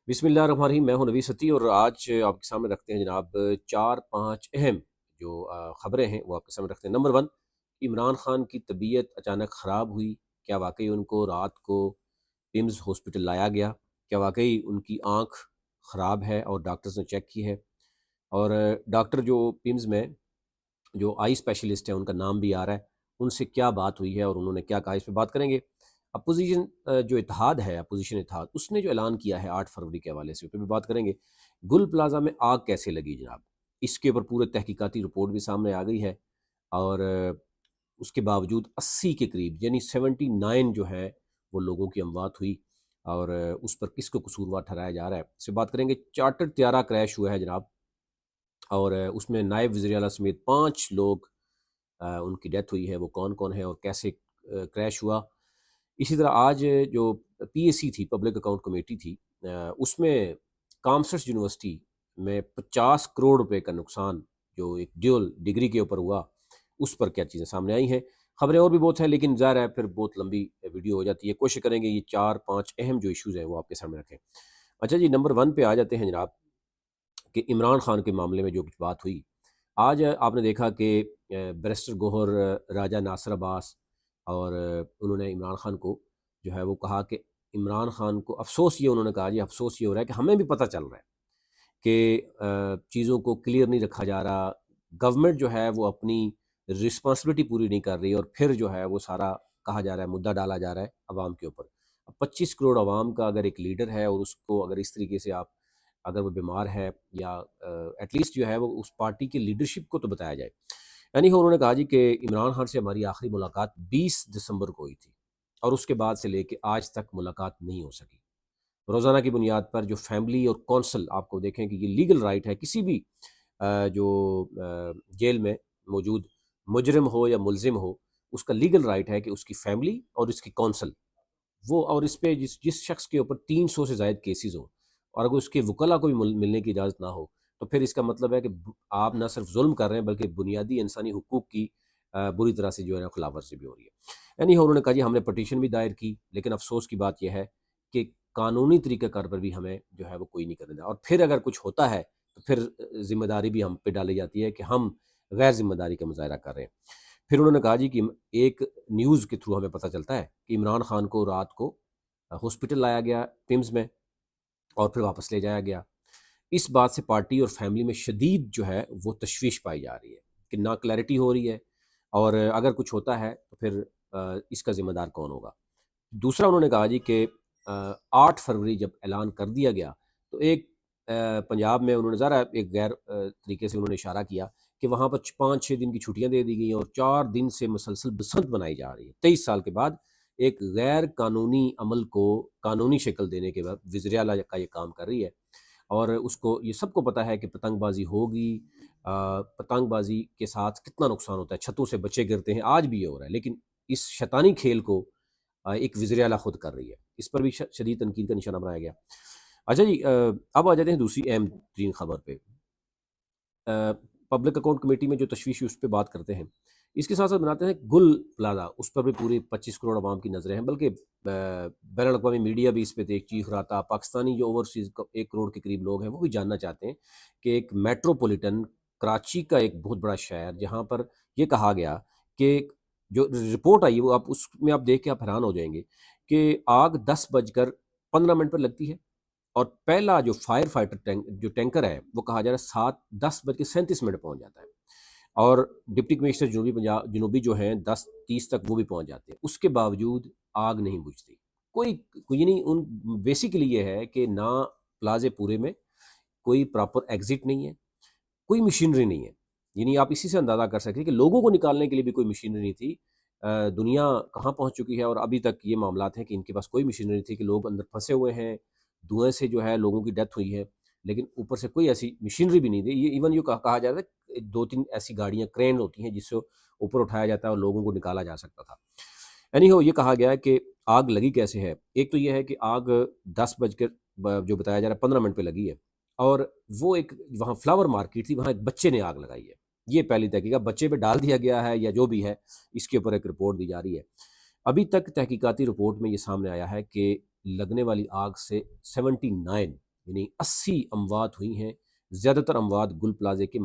बिस्मिल्लाहिर्रहमानिर्रहीम। मैं हूं नवी सती और आज आपके सामने रखते हैं जनाब चार पांच अहम जो ख़बरें हैं वो आपके सामने रखते हैं। नंबर वन, इमरान खान की तबीयत अचानक ख़राब हुई। क्या वाकई उनको रात को पिम्स हॉस्पिटल लाया गया? क्या वाकई उनकी आँख ख़राब है और डॉक्टर्स ने चेक की है? और डॉक्टर जो पिम्स में जो आई स्पेशलिस्ट है उनका नाम भी आ रहा है, उनसे क्या बात हुई है और उन्होंने क्या कहा, इस पे बात करेंगे। अपोजिशन जो इत्तेहाद है, अपोजिशन इत्तेहाद, उसने जो ऐलान किया है 8 फरवरी के हवाले से, उस पे भी बात करेंगे। गुल प्लाजा में आग कैसे लगी जनाब, इसके ऊपर पूरे तहकीकाती रिपोर्ट भी सामने आ गई है। और उसके बावजूद 80 के करीब यानी 79 जो है वो लोगों की अमवात हुई। और उस पर किसको कसूरवार ठहराया जा रहा है, इससे बात करेंगे। चार्टर्ड त्यारा क्रैश हुआ है जनाब, और उसमें नायब वज़ीर आला समेत 5 लोग उनकी डेथ हुई है। वो कौन कौन है और कैसे क्रैश हुआ। इसी तरह आज जो पीएसी थी, पब्लिक अकाउंट कमेटी थी, उसमें कामसर्स यूनिवर्सिटी में 50 करोड़ रुपए का नुकसान जो एक ड्यूल डिग्री के ऊपर हुआ, उस पर क्या चीज़ें सामने आई हैं। खबरें और भी बहुत हैं लेकिन ज़ाहिर है फिर बहुत लंबी वीडियो हो जाती है। कोशिश करेंगे ये 4-5 अहम जो इश्यूज़ हैं वो आपके सामने रखें। अच्छा जी, नंबर 1 पे आ जाते हैं जनाब, कि इमरान खान के मामले में जो कुछ बात हुई। आज आपने देखा कि बैरिस्टर गौहर, राजा नासिर अब्बास, और उन्होंने इमरान खान को जो है वो कहा कि इमरान खान को अफ़सोस, ये उन्होंने कहा जी अफ़सोस ये हो रहा है कि हमें भी पता चल रहा है कि चीज़ों को क्लियर नहीं रखा जा रहा, गवर्नमेंट जो है वो अपनी रिस्पॉन्सिबिलिटी पूरी नहीं कर रही, और फिर जो है वो सारा कहा जा रहा है, मुद्दा डाला जा रहा है अवाम के ऊपर। अब 25 करोड़ अवाम का अगर एक लीडर है और उसको अगर इस तरीके से आप, अगर वो बीमार है या एटलीस्ट जो है वो उस पार्टी की लीडरशिप को तो बताया जाए। यानी कि उन्होंने कहा जी कि इमरान खान से हमारी आखिरी मुलाकात 20 दिसंबर को हुई थी और उसके बाद से लेके आज तक मुलाकात नहीं हो सकी। रोज़ाना की बुनियाद पर जो फैमिली और कौंसल, आपको देखें कि ये लीगल राइट है किसी भी जो जेल में मौजूद मुजरिम हो या मुलजिम हो, उसका लीगल राइट है कि उसकी फैमिली और उसकी कौंसल वो, और इस पे जिस जिस शख्स के ऊपर 300 से ज़ायद केसेस हों और अगर उसके वकला को भी मिलने की इजाज़त ना हो, तो फिर इसका मतलब है कि आप ना सिर्फ जुल्म कर रहे हैं बल्कि बुनियादी इंसानी हुकूक की बुरी तरह से जो है ना खिलाफवर्जी भी हो रही है। यानी उन्होंने कहा जी हमने पटिशन भी दायर की, लेकिन अफसोस की बात यह है कि कानूनी तरीक़ाकार पर भी हमें जो है वो कोई नहीं करने देता, और फिर अगर कुछ होता है तो फिर ज़िम्मेदारी भी हम पे डाली जाती है कि हम गैर ज़िम्मेदारी का मुज़ाहरा कर रहे हैं। फिर उन्होंने कहा जी कि एक न्यूज़ के थ्रू हमें पता चलता है कि इमरान खान को रात को हॉस्पिटल लाया गया पिम्स में और फिर वापस ले जाया गया। इस बात से पार्टी और फैमिली में शदीद जो है वो तशवीश पाई जा रही है कि ना क्लैरिटी हो रही है, और अगर कुछ होता है तो फिर इसका ज़िम्मेदार कौन होगा। दूसरा उन्होंने कहा जी कि 8 फरवरी जब ऐलान कर दिया गया तो एक पंजाब में उन्होंने ज़रा एक गैर तरीके से उन्होंने इशारा किया कि वहाँ पर 5-6 दिन की छुट्टियाँ दे दी गई और 4 दिन से मुसलसल बसंत मनाई जा रही है। 23 साल के बाद एक गैर कानूनी अमल को कानूनी शक्ल देने के बाद वज़ीर आला का ये काम कर रही है। और उसको ये सबको पता है कि पतंगबाज़ी होगी, पतंगबाज़ी के साथ कितना नुकसान होता है, छतों से बच्चे गिरते हैं, आज भी ये हो रहा है। लेकिन इस शैतानी खेल को एक वज़ीर आला खुद कर रही है। इस पर भी शदीद तनकीद का निशाना बनाया गया। अच्छा जी, अब आ जाते हैं दूसरी अहम तरीन खबर पे। पब्लिक अकाउंट कमेटी में जो तशवीश उस पे बात करते हैं, इसके साथ साथ बनाते हैं गुल प्लाजा, उस पर भी पूरी 25 करोड़ आवाम की नज़रें हैं, बल्कि बैन अवी मीडिया भी इस पे एक चीख रहा था। पाकिस्तानी जो ओवरसीज़ 1 करोड़ के करीब लोग हैं वो भी जानना चाहते हैं कि एक मेट्रोपॉलिटन कराची का एक बहुत बड़ा शहर, जहाँ पर ये कहा गया कि जो रिपोर्ट आई है वो आप उसमें आप देख के आप हैरान हो जाएंगे कि आग 10 बजकर 15 मिनट पर लगती है और पहला जो फायर फाइटर जो टैंकर है वो कहा जा रहा है 7:10 बज के 37 मिनट पहुंच जाता है, और डिप्टी कमिश्नर जनूबी पंजाब जनूबी जो हैं 10:30 तक वो भी पहुंच जाते हैं, उसके बावजूद आग नहीं बुझती। कोई कोई नहीं, उन बेसिकली ये है कि ना प्लाजे पूरे में कोई प्रॉपर एग्जिट नहीं है, कोई मशीनरी नहीं है। यानी आप इसी से अंदाज़ा कर सकते हैं कि लोगों को निकालने के लिए भी कोई मशीनरी नहीं थी। दुनिया कहाँ पहुँच चुकी है, और अभी तक ये मामलात हैं कि इनके पास कोई मशीनरी नहीं थी, कि लोग अंदर फँसे हुए हैं, धुएँ से जो है लोगों की डेथ हुई है, लेकिन ऊपर से कोई ऐसी मशीनरी भी नहीं थी। ये इवन यूँ कहा जाता है 2-3 ऐसी गाड़ियाँ क्रेन होती हैं जिससे ऊपर उठाया जाता है और लोगों को निकाला जा सकता था। एनीहो, ये कहा गया है कि आग लगी कैसे है। एक तो ये है कि आग 10 बज के जो बताया जा रहा है 15 मिनट पे लगी है, और वो एक वहाँ फ्लावर मार्केट थी, वहाँ एक बच्चे ने आग लगाई है। ये पहली तहकीकात, बच्चे पे डाल दिया गया है या जो भी है, इसके ऊपर एक रिपोर्ट दी जा रही है। अभी तक तहकीकाती रिपोर्ट में ये सामने आया है कि लगने वाली आग से 79 یعنی 80 اموات ہوئی ہیں۔ زیادہ تر اموات گل پلازے کے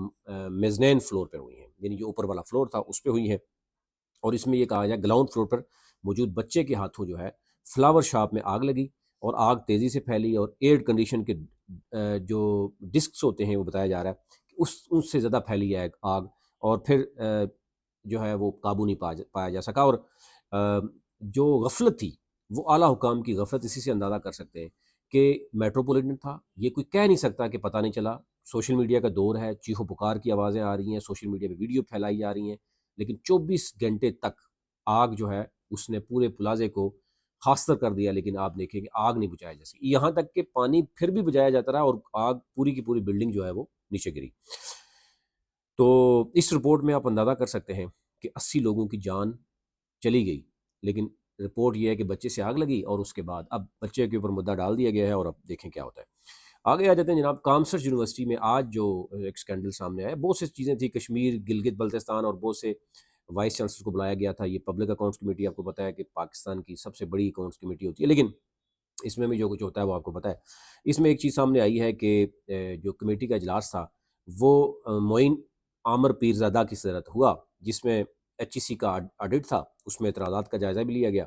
میزنین فلور پر ہوئی ہیں، یعنی جو اوپر والا فلور تھا اس پہ ہوئی ہیں۔ اور اس میں یہ کہا جائے گراؤنڈ فلور پر موجود بچے کے ہاتھوں جو ہے فلاور شاپ میں آگ لگی، اور آگ تیزی سے پھیلی، اور ایئر کنڈیشن کے جو ڈسکس ہوتے ہیں وہ بتایا جا رہا ہے کہ اس سے زیادہ پھیلی ہے آگ، اور پھر جو ہے وہ قابو نہیں پایا جا سکا۔ اور جو غفلت تھی وہ اعلیٰ حکام کی غفلت اسی سے اندازہ کر سکتے ہیں کہ میٹروپولیٹن تھا، یہ کوئی کہہ نہیں سکتا کہ پتہ نہیں چلا۔ سوشل میڈیا کا دور ہے، چیخ و پکار کی آوازیں آ رہی ہیں، سوشل میڈیا پہ ویڈیو پھیلائی جا رہی ہیں، لیکن 24 گھنٹے تک آگ جو ہے اس نے پورے پلازے کو خاصر کر دیا، لیکن آپ دیکھیں کہ آگ نہیں بجھائی جا سکی، یہاں تک کہ پانی پھر بھی بجھایا جاتا رہا اور آگ پوری کی پوری بلڈنگ جو ہے وہ نیچے گری۔ تو اس رپورٹ میں آپ اندازہ کر سکتے ہیں کہ 80 لوگوں کی جان چلی گئی، لیکن رپورٹ یہ ہے کہ بچے سے آگ لگی، اور اس کے بعد اب بچے کے اوپر مدعا ڈال دیا گیا ہے، اور اب دیکھیں کیا ہوتا ہے۔ آگے آ جاتے ہیں جناب، کامسرج یونیورسٹی میں آج جو ایک سکینڈل سامنے آیا، بہت سی چیزیں تھیں، کشمیر، گلگت بلتستان، اور بہت سے وائس چانسلر کو بلایا گیا تھا۔ یہ پبلک اکاؤنٹس کمیٹی آپ کو پتہ ہے کہ پاکستان کی سب سے بڑی اکاؤنٹس کمیٹی ہوتی ہے، لیکن اس میں بھی جو کچھ ہوتا ہے وہ آپ کو پتہ ہے۔ اس میں ایک چیز سامنے آئی ہے کہ جو کمیٹی کا اجلاس تھا وہ معین عامر پیرزادہ کی صدارت ہوا، جس میں ایچ ای سی کا آڈٹ تھا، اس میں اعتراضات کا جائزہ بھی لیا گیا۔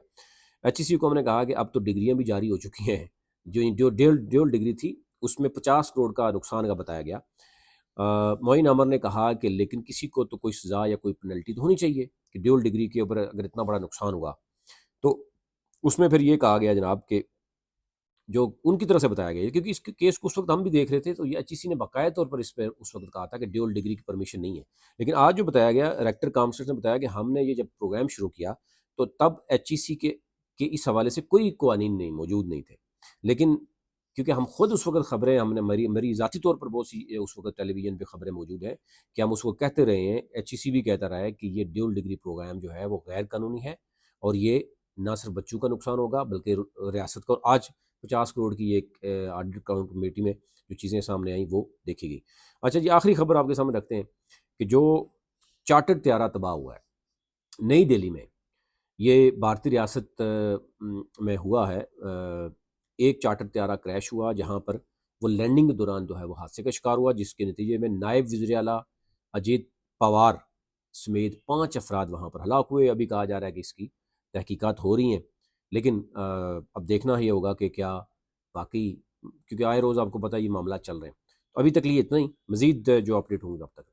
ایچ ای سی کو ہم نے کہا کہ اب تو ڈگریاں بھی جاری ہو چکی ہیں، جو ڈیول ڈگری تھی اس میں 50 کروڑ کا نقصان کا بتایا گیا۔ معین عامر نے کہا کہ لیکن کسی کو تو کوئی سزا یا کوئی پینلٹی تو ہونی چاہیے کہ ڈیول ڈگری کے اوپر اگر اتنا بڑا نقصان ہوا۔ تو اس میں پھر یہ کہا گیا جناب کہ جو ان کی طرف سے بتایا گیا، کیونکہ اس کیس کو اس وقت ہم بھی دیکھ رہے تھے، تو یہ ایچ ای سی نے باقاعدہ طور پر اس پہ اس وقت کہا تھا کہ ڈیول ڈگری کی پرمیشن نہیں ہے، لیکن آج جو بتایا گیا ریکٹر کامسرج نے بتایا کہ ہم نے یہ جب پروگرام شروع کیا تو تب ایچ ای سی کے اس حوالے سے کوئی قوانین نہیں موجود نہیں تھے، لیکن کیونکہ ہم خود اس وقت خبریں ہم نے میری ذاتی طور پر بہت سی اس وقت ٹیلی ویژن پہ خبریں موجود ہیں کہ ہم اس کو کہتے رہے ہیں، ایچ ای سی بھی کہتا رہا ہے کہ یہ ڈیول ڈگری پروگرام جو ہے وہ غیر قانونی ہے، اور یہ نہ صرف بچوں کا نقصان ہوگا بلکہ ریاست کا۔ اور آج 50 کروڑ کی ایک آڈٹ اکاؤنٹ کمیٹی میں جو چیزیں سامنے آئیں وہ دیکھی گئی۔ اچھا جی، آخری خبر آپ کے سامنے رکھتے ہیں کہ جو چارٹر طیارہ تباہ ہوا ہے نئی دہلی میں، یہ بھارتی ریاست میں ہوا ہے۔ ایک چارٹر طیارہ کریش ہوا جہاں پر وہ لینڈنگ کے دوران جو ہے وہ حادثے کا شکار ہوا، جس کے نتیجے میں نائب وزیر اعلیٰ اجیت پوار سمیت 5 افراد وہاں پر ہلاک ہوئے۔ ابھی کہا جا رہا ہے کہ اس کی تحقیقات ہو رہی ہیں، لیکن اب دیکھنا ہی ہوگا کہ کیا باقی، کیونکہ آئے روز آپ کو پتہ ہے یہ معاملات چل رہے ہیں۔ تو ابھی تک لیے اتنا ہی، مزید جو اپڈیٹ ہوں گے اب تک